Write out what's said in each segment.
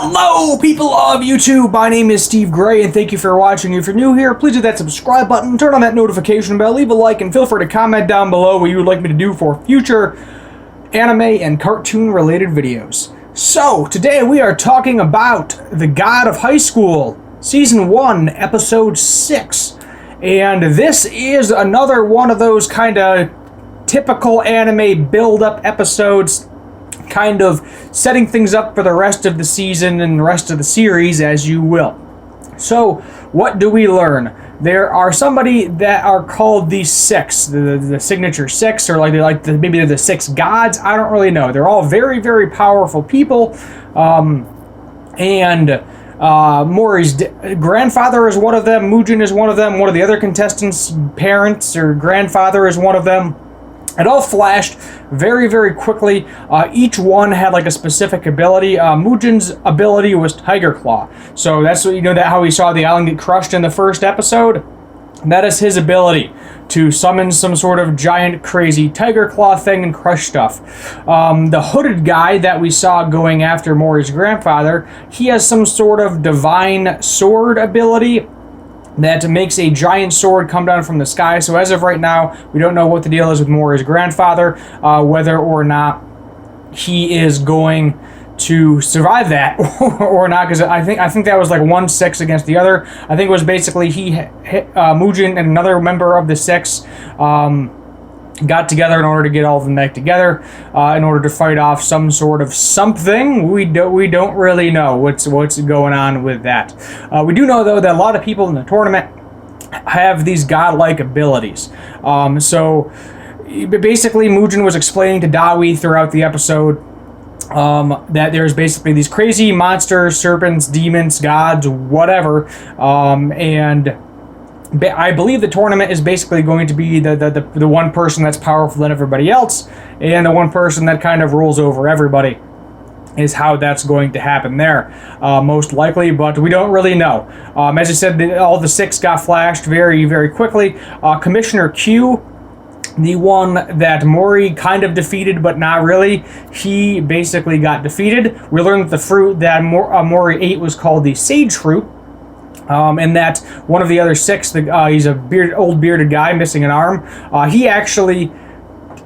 Hello, people of YouTube. My name is Steve Gray, and thank you for watching. If you're new here, please hit that subscribe button, turn on that notification bell, leave a like, and feel free to comment down below what you would like me to do for future anime and cartoon-related videos. So, today we are talking about The God of High School, Season 1, Episode 6. And this is another one of those kind of typical anime build-up episodes, kind of setting things up for the rest of the season and the rest of the series, as you will. So, what do we learn? There are somebody that are called the Six, the Signature Six, or maybe they're the Six Gods. I don't really know. They're all very, very powerful people, and Mori's grandfather is one of them. Mujin is one of them. One of the other contestants' parents or grandfather is one of them. It all flashed very, very quickly. Each one had like a specific ability. Mujin's ability was Tiger Claw. So that's what, that how we saw the island get crushed in the first episode. That is his ability, to summon some sort of giant, crazy Tiger Claw thing and crush stuff. The hooded guy that we saw going after Mori's grandfather, he has some sort of divine sword ability that makes a giant sword come down from the sky. So as of right now, we don't know what the deal is with Mori's grandfather, whether or not he is going to survive that or not, because I think that was like 1-6 against the other. I think it was basically he hit Mujin and another member of the Six got together in order to get all of them back together in order to fight off some sort of something. We don't really know what's going on with that. We do know, though, that a lot of people in the tournament have these godlike abilities. So basically, Mujin was explaining to Dawi throughout the episode that there's basically these crazy monsters, serpents, demons, gods, whatever, and I believe the tournament is basically going to be the one person that's powerful than everybody else, and the one person that kind of rules over everybody is how that's going to happen there, most likely, but we don't really know. As I said, all the Six got flashed very, very quickly. Commissioner Q, the one that Mori kind of defeated, but not really, he basically got defeated. We learned that the fruit that Mori ate was called the Sage Fruit. And that one of the other Six, he's a old bearded guy missing an arm. He actually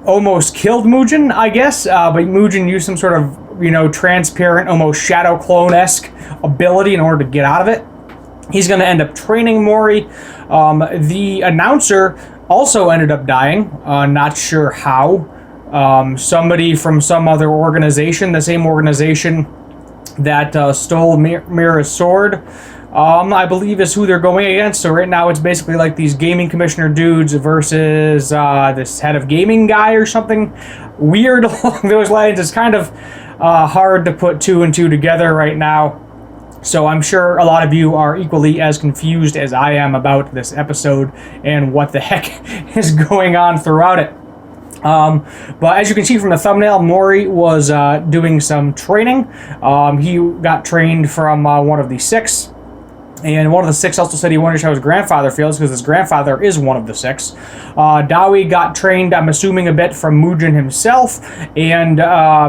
almost killed Mujin, I guess, but Mujin used some sort of, transparent, almost shadow clone-esque ability in order to get out of it. He's going to end up training Mori. The announcer also ended up dying, not sure how. Somebody from some other organization, the same organization that stole Mira's sword, I believe is who they're going against. So right now it's basically like these gaming commissioner dudes versus this head of gaming guy or something weird along those lines. It's kind of hard to put two and two together right now. So I'm sure a lot of you are equally as confused as I am about this episode and what the heck is going on throughout it. But as you can see from the thumbnail, Mori was doing some training. He got trained from one of the Six. And one of the Six also said he wonders how his grandfather feels, because his grandfather is one of the Six. Dawi got trained, I'm assuming, a bit from Mujin himself. And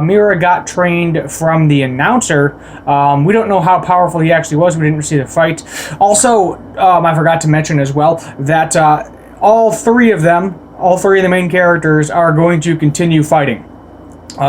Mira got trained from the announcer. We don't know how powerful he actually was. We didn't see the fight. Also, I forgot to mention as well that all three of the main characters are going to continue fighting.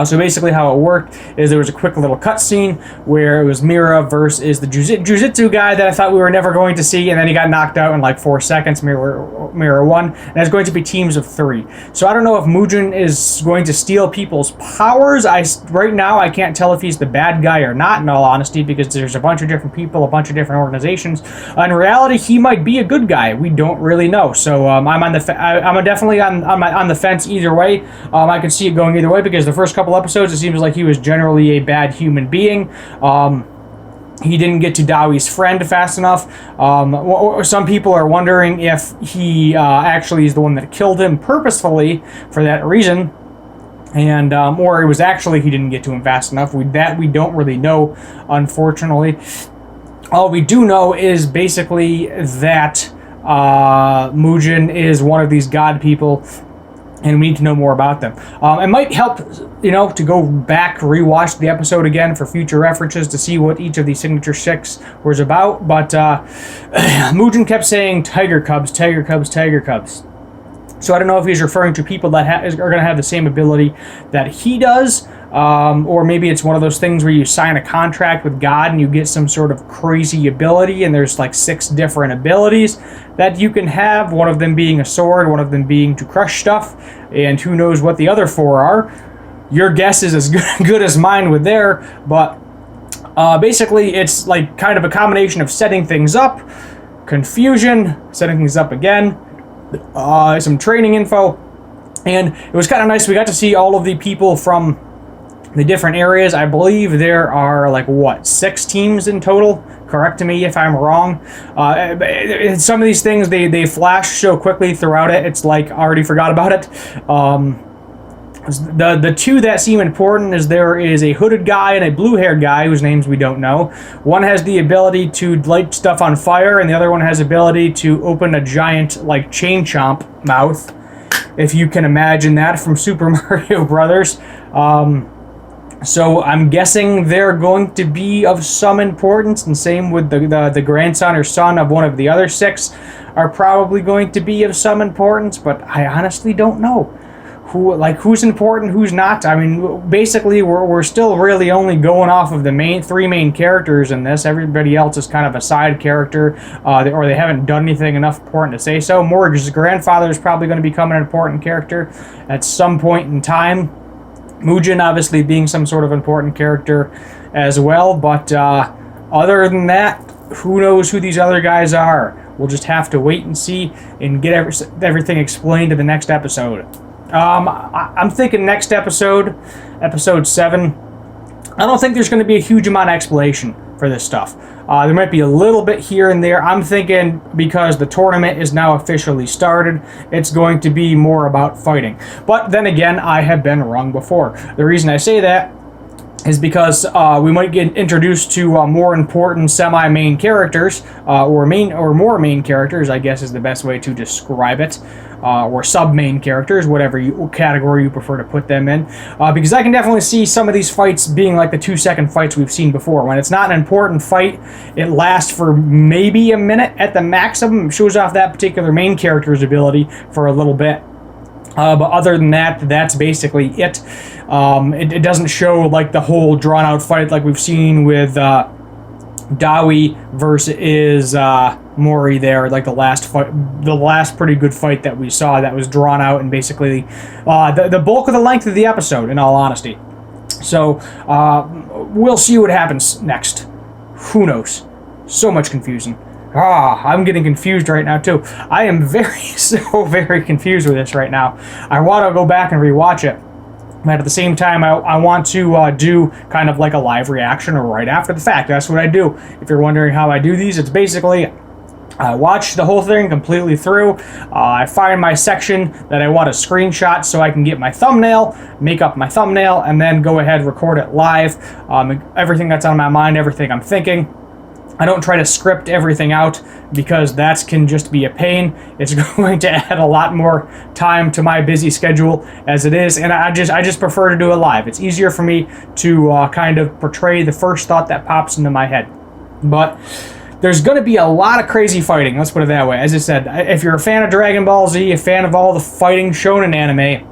So basically how it worked is there was a quick little cutscene where it was Mira versus the Jujutsu guy that I thought we were never going to see, and then he got knocked out in like 4 seconds. Mira won, and it's going to be teams of 3. So I don't know if Mujin is going to steal people's powers. Right now I can't tell if he's the bad guy or not, in all honesty, because there's a bunch of different people, a bunch of different organizations. In reality, he might be a good guy. We don't really know. So I'm definitely on the fence either way. I could see it going either way, because the first couple episodes, it seems like he was generally a bad human being. He didn't get to Dawi's friend fast enough. Some people are wondering if he actually is the one that killed him purposefully for that reason, and or it was actually he didn't get to him fast enough. We don't really know, unfortunately. All we do know is basically that Mujin is one of these god people and we need to know more about them. It might help, to go back, rewatch the episode again for future references to see what each of these signature six was about. But Mujin kept saying tiger cubs, tiger cubs, tiger cubs. So I don't know if he's referring to people that are going to have the same ability that he does, or maybe it's one of those things where you sign a contract with God and you get some sort of crazy ability, and there's like 6 different abilities that you can have, one of them being a sword, one of them being to crush stuff, and who knows what the other 4 are. Your guess is as good as mine with there, but basically it's like kind of a combination of setting things up, confusion, setting things up again, some training info, and it was kind of nice. We got to see all of the people from the different areas. I believe there are like 6 teams in total. Correct me if I'm wrong. Some of these things they flash so quickly throughout it, it's like I already forgot about it. The 2 that seem important is there is a hooded guy and a blue-haired guy whose names we don't know. One has the ability to light stuff on fire, and the other one has ability to open a giant like chain chomp mouth, if you can imagine that from Super Mario Brothers. So I'm guessing they're going to be of some importance, and same with the grandson or son of one of the other 6 are probably going to be of some importance, but I honestly don't know who's important, who's not. I mean, basically we're still really only going off of the 3 main characters in this. Everybody else is kind of a side character, or they haven't done anything enough important to say so. Morg's grandfather is probably going to become an important character at some point in time. Mujin obviously being some sort of important character as well, but other than that, who knows who these other guys are? We'll just have to wait and see and get everything explained in the next episode. I'm thinking next episode 7, I don't think there's going to be a huge amount of explanation for this stuff. There might be a little bit here and there. I'm thinking because the tournament is now officially started, it's going to be more about fighting. But then again, I have been wrong before. The reason I say that is because we might get introduced to more important semi-main characters, or more main characters, I guess is the best way to describe it, or sub-main characters, whatever category you prefer to put them in, because I can definitely see some of these fights being like the 2-second fights we've seen before. When it's not an important fight, it lasts for maybe a minute at the maximum. It shows off that particular main character's ability for a little bit. But other than that, that's basically it. It doesn't show like the whole drawn-out fight like we've seen with Dawi versus Mori there, like the last pretty good fight that we saw that was drawn out and basically the bulk of the length of the episode, in all honesty. So we'll see what happens next. Who knows? So much confusion. I'm getting confused right now, too. I am very confused with this right now. I want to go back and rewatch it. But at the same time, I want to do kind of like a live reaction or right after the fact. That's what I do. If you're wondering how I do these, it's basically I watch the whole thing completely through. I find my section that I want to screenshot so I can get my thumbnail, make up my thumbnail, and then go ahead and record it live. Everything that's on my mind, everything I'm thinking. I don't try to script everything out because that can just be a pain. It's going to add a lot more time to my busy schedule as it is, and I just prefer to do it live. It's easier for me to kind of portray the first thought that pops into my head. But there's going to be a lot of crazy fighting, let's put it that way. As I said, if you're a fan of Dragon Ball Z, a fan of all the fighting shonen anime,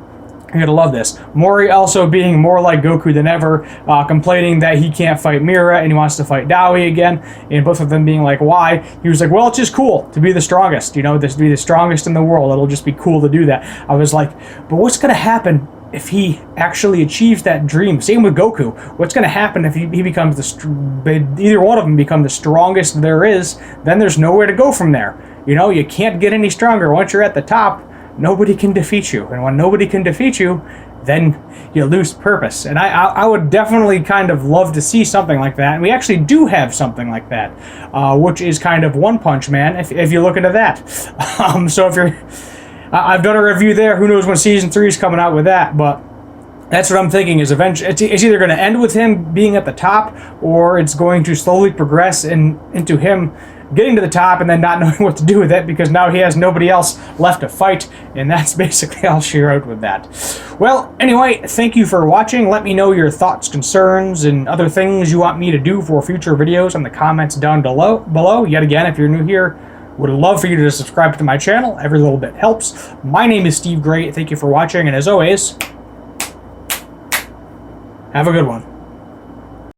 you're gonna love this. Mori also being more like Goku than ever, complaining that he can't fight Mira and he wants to fight Dawi again, and both of them being like, why? He was like, well, it's just cool to be the strongest, to be the strongest in the world. It'll just be cool to do that. I was like, but what's gonna happen if he actually achieves that dream? Same with Goku. What's gonna happen if he becomes either one of them become the strongest there is? Then there's nowhere to go from there. You can't get any stronger. Once you're at the top, nobody can defeat you, and when nobody can defeat you, then you lose purpose. And I would definitely kind of love to see something like that, and we actually do have something like that, which is kind of One Punch Man, if you look into that. So if you're, I've done a review there. Who knows when season 3 is coming out with that, but That's what I'm thinking. Is eventually it's either going to end with him being at the top, or it's going to slowly progress into him getting to the top and then not knowing what to do with it because now he has nobody else left to fight, and that's basically all she wrote with that. Well, anyway, thank you for watching. Let me know your thoughts, concerns, and other things you want me to do for future videos in the comments down below. Yet again, if you're new here, would love for you to subscribe to my channel. Every little bit helps. My name is Steve Gray. Thank you for watching, and as always, have a good one.